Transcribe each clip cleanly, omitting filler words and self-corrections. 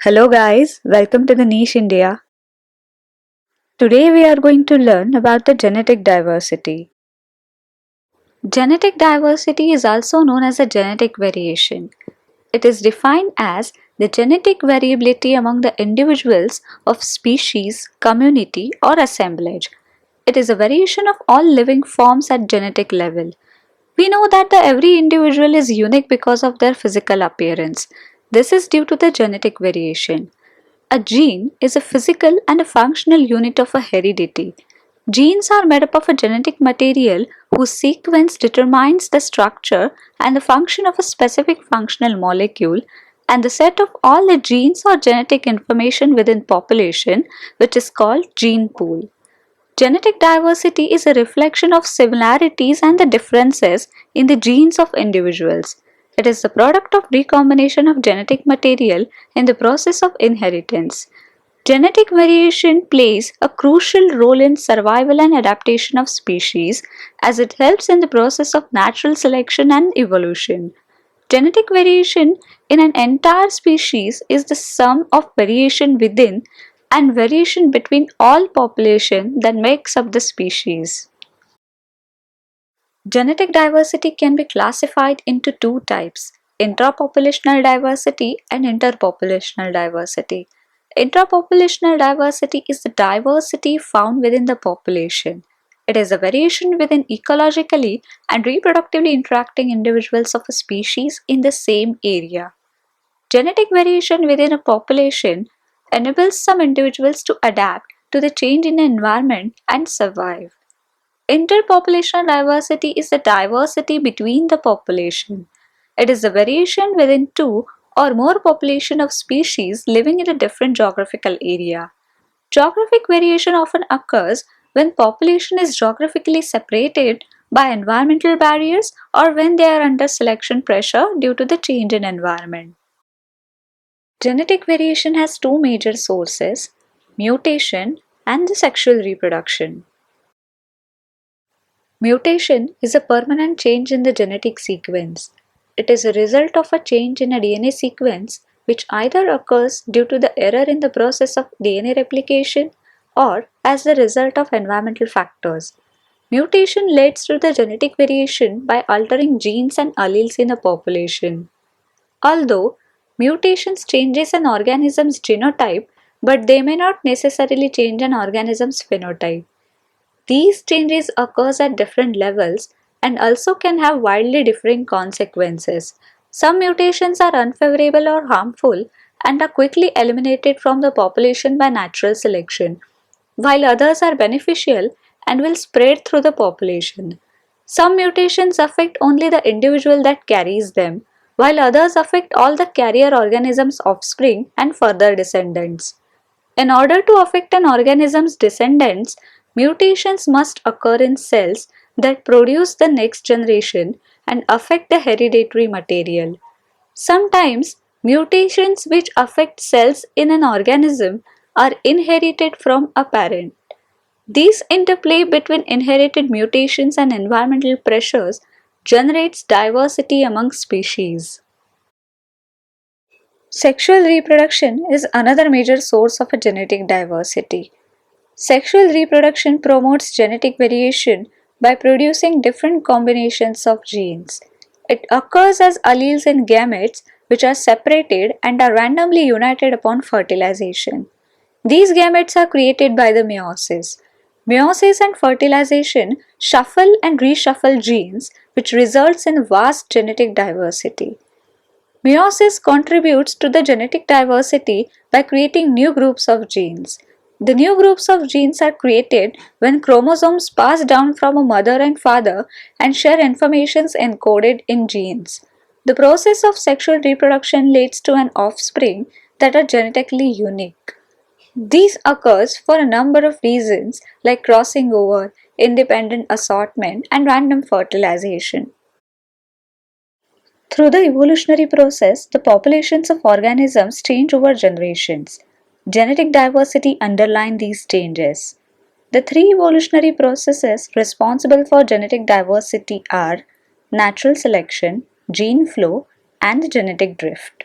Hello guys, welcome to the Niche India. Today we are going to learn about the genetic diversity. Genetic diversity is also known as a genetic variation. It is defined as the genetic variability among the individuals of species, community or assemblage. It is a variation of all living forms at genetic level. We know that every individual is unique because of their physical appearance. This is due to the genetic variation. A gene is a physical and a functional unit of a heredity. Genes are made up of a genetic material whose sequence determines the structure and the function of a specific functional molecule and the set of all the genes or genetic information within population, which is called gene pool. Genetic diversity is a reflection of similarities and the differences in the genes of individuals. It is the product of recombination of genetic material in the process of inheritance. Genetic variation plays a crucial role in survival and adaptation of species as it helps in the process of natural selection and evolution. Genetic variation in an entire species is the sum of variation within and variation between all population that makes up the species. Genetic diversity can be classified into two types: intrapopulational diversity and interpopulational diversity. Intrapopulational diversity is the diversity found within the population. It is a variation within ecologically and reproductively interacting individuals of a species in the same area. Genetic variation within a population enables some individuals to adapt to the change in the environment and survive. Interpopulational diversity is the diversity between the population. It is the variation within two or more population of species living in a different geographical area. Geographic variation often occurs when population is geographically separated by environmental barriers or when they are under selection pressure due to the change in environment. Genetic variation has two major sources: mutation and the sexual reproduction. Mutation is a permanent change in the genetic sequence. It is a result of a change in a DNA sequence which either occurs due to the error in the process of DNA replication or as the result of environmental factors. Mutation leads to the genetic variation by altering genes and alleles in a population. Although mutations changes an organism's genotype, but they may not necessarily change an organism's phenotype. These changes occurs at different levels and also can have wildly differing consequences. Some mutations are unfavorable or harmful and are quickly eliminated from the population by natural selection, while others are beneficial and will spread through the population. Some mutations affect only the individual that carries them, while others affect all the carrier organism's offspring and further descendants. In order to affect an organism's descendants, mutations must occur in cells that produce the next generation and affect the hereditary material. Sometimes, mutations which affect cells in an organism are inherited from a parent. This interplay between inherited mutations and environmental pressures generates diversity among species. Sexual reproduction is another major source of a genetic diversity. Sexual reproduction promotes genetic variation by producing different combinations of genes. It occurs as alleles in gametes which are separated and are randomly united upon fertilization. These gametes are created by the meiosis. Meiosis and fertilization shuffle and reshuffle genes, which results in vast genetic diversity. Meiosis contributes to the genetic diversity by creating new groups of genes. The new groups of genes are created when chromosomes pass down from a mother and father and share information encoded in genes. The process of sexual reproduction leads to an offspring that are genetically unique. This occurs for a number of reasons like crossing over, independent assortment, and random fertilization. Through the evolutionary process, the populations of organisms change over generations. Genetic diversity underlines these changes. The three evolutionary processes responsible for genetic diversity are natural selection, gene flow, and genetic drift.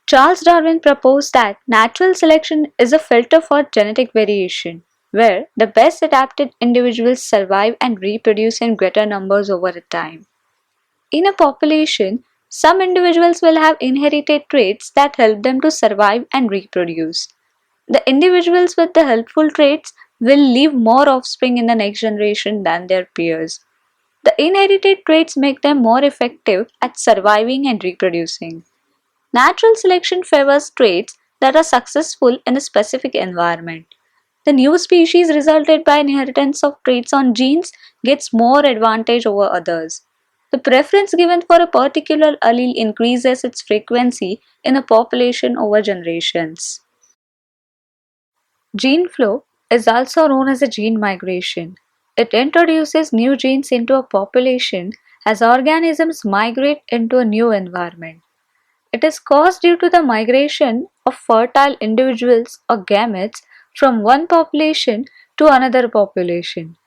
Charles Darwin proposed that natural selection is a filter for genetic variation, where the best adapted individuals survive and reproduce in greater numbers over time. In a population, some individuals will have inherited traits that help them to survive and reproduce. The individuals with the helpful traits will leave more offspring in the next generation than their peers. The inherited traits make them more effective at surviving and reproducing. Natural selection favors traits that are successful in a specific environment. The new species resulted by inheritance of traits on genes gets more advantage over others. The preference given for a particular allele increases its frequency in a population over generations. Gene flow is also known as a gene migration. It introduces new genes into a population as organisms migrate into a new environment. It is caused due to the migration of fertile individuals or gametes from one population to another population.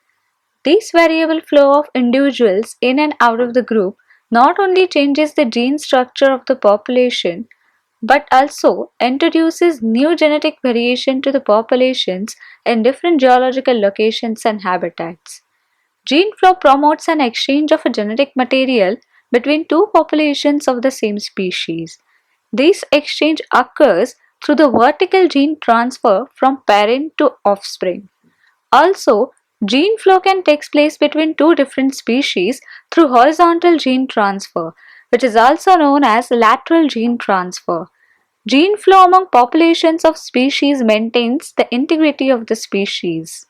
This variable flow of individuals in and out of the group not only changes the gene structure of the population but also introduces new genetic variation to the populations in different geological locations and habitats. Gene flow promotes an exchange of a genetic material between two populations of the same species. This exchange occurs through the vertical gene transfer from parent to offspring. Also, gene flow can take place between two different species through horizontal gene transfer, which is also known as lateral gene transfer. Gene flow among populations of species maintains the integrity of the species.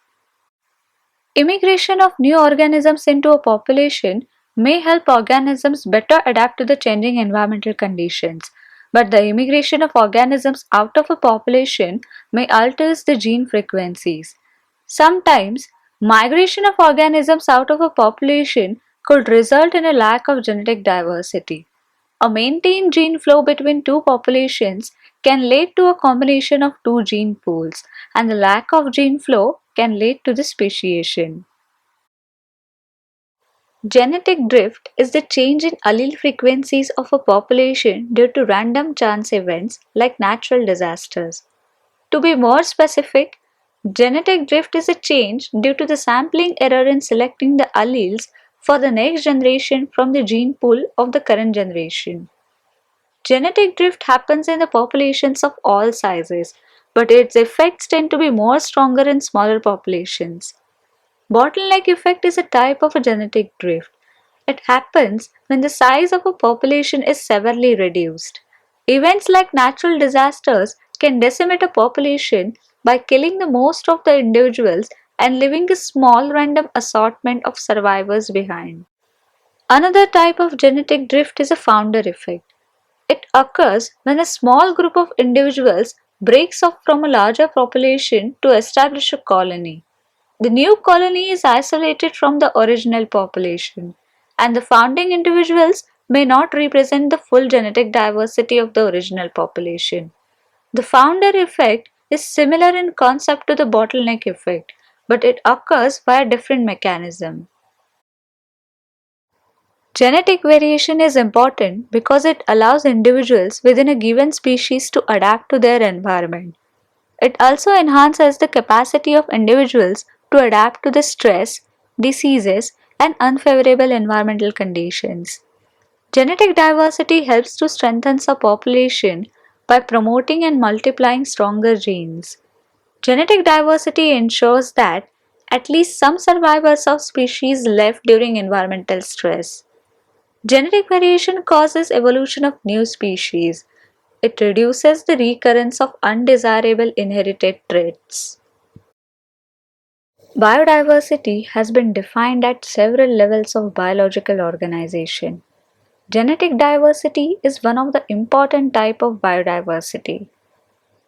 Immigration of new organisms into a population may help organisms better adapt to the changing environmental conditions, but the immigration of organisms out of a population may alter the gene frequencies. Sometimes, migration of organisms out of a population could result in a lack of genetic diversity. A maintained gene flow between two populations can lead to a combination of two gene pools, and the lack of gene flow can lead to the speciation. Genetic drift is the change in allele frequencies of a population due to random chance events like natural disasters. To be more specific, genetic drift is a change due to the sampling error in selecting the alleles for the next generation from the gene pool of the current generation. Genetic drift happens in the populations of all sizes, but its effects tend to be more stronger in smaller populations. Bottleneck effect is a type of a genetic drift. It happens when the size of a population is severely reduced. Events like natural disasters can decimate a population by killing the most of the individuals and leaving a small random assortment of survivors behind. Another type of genetic drift is a founder effect. It occurs when a small group of individuals breaks off from a larger population to establish a colony. The new colony is isolated from the original population, and the founding individuals may not represent the full genetic diversity of the original population. The founder effect is similar in concept to the bottleneck effect, but it occurs via different mechanism. Genetic variation is important because it allows individuals within a given species to adapt to their environment. It also enhances the capacity of individuals to adapt to the stress, diseases, and unfavorable environmental conditions. Genetic diversity helps to strengthen a population by promoting and multiplying stronger genes. Genetic diversity ensures that at least some survivors of species left during environmental stress. Genetic variation causes evolution of new species. It reduces the recurrence of undesirable inherited traits. Biodiversity has been defined at several levels of biological organization. Genetic diversity is one of the important type of biodiversity.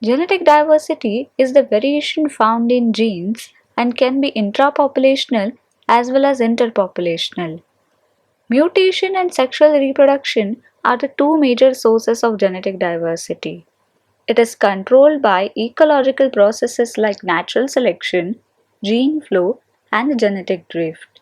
Genetic diversity is the variation found in genes and can be intrapopulational as well as interpopulational. Mutation and sexual reproduction are the two major sources of genetic diversity. It is controlled by ecological processes like natural selection, gene flow, and genetic drift.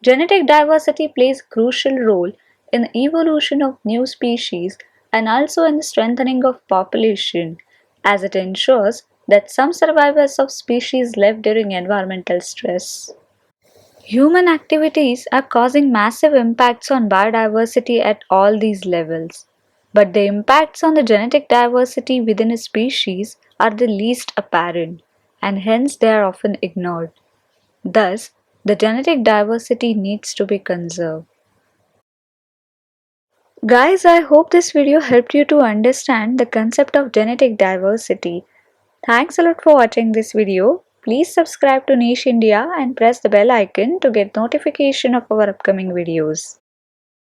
Genetic diversity plays a crucial role in the evolution of new species and also in the strengthening of population, as it ensures that some survivors of species live during environmental stress. Human activities are causing massive impacts on biodiversity at all these levels, but the impacts on the genetic diversity within a species are the least apparent, and hence they are often ignored. Thus, the genetic diversity needs to be conserved. Guys, I hope this video helped you to understand the concept of genetic diversity. Thanks a lot for watching this video. Please subscribe to Niche India and press the bell icon to get notification of our upcoming videos.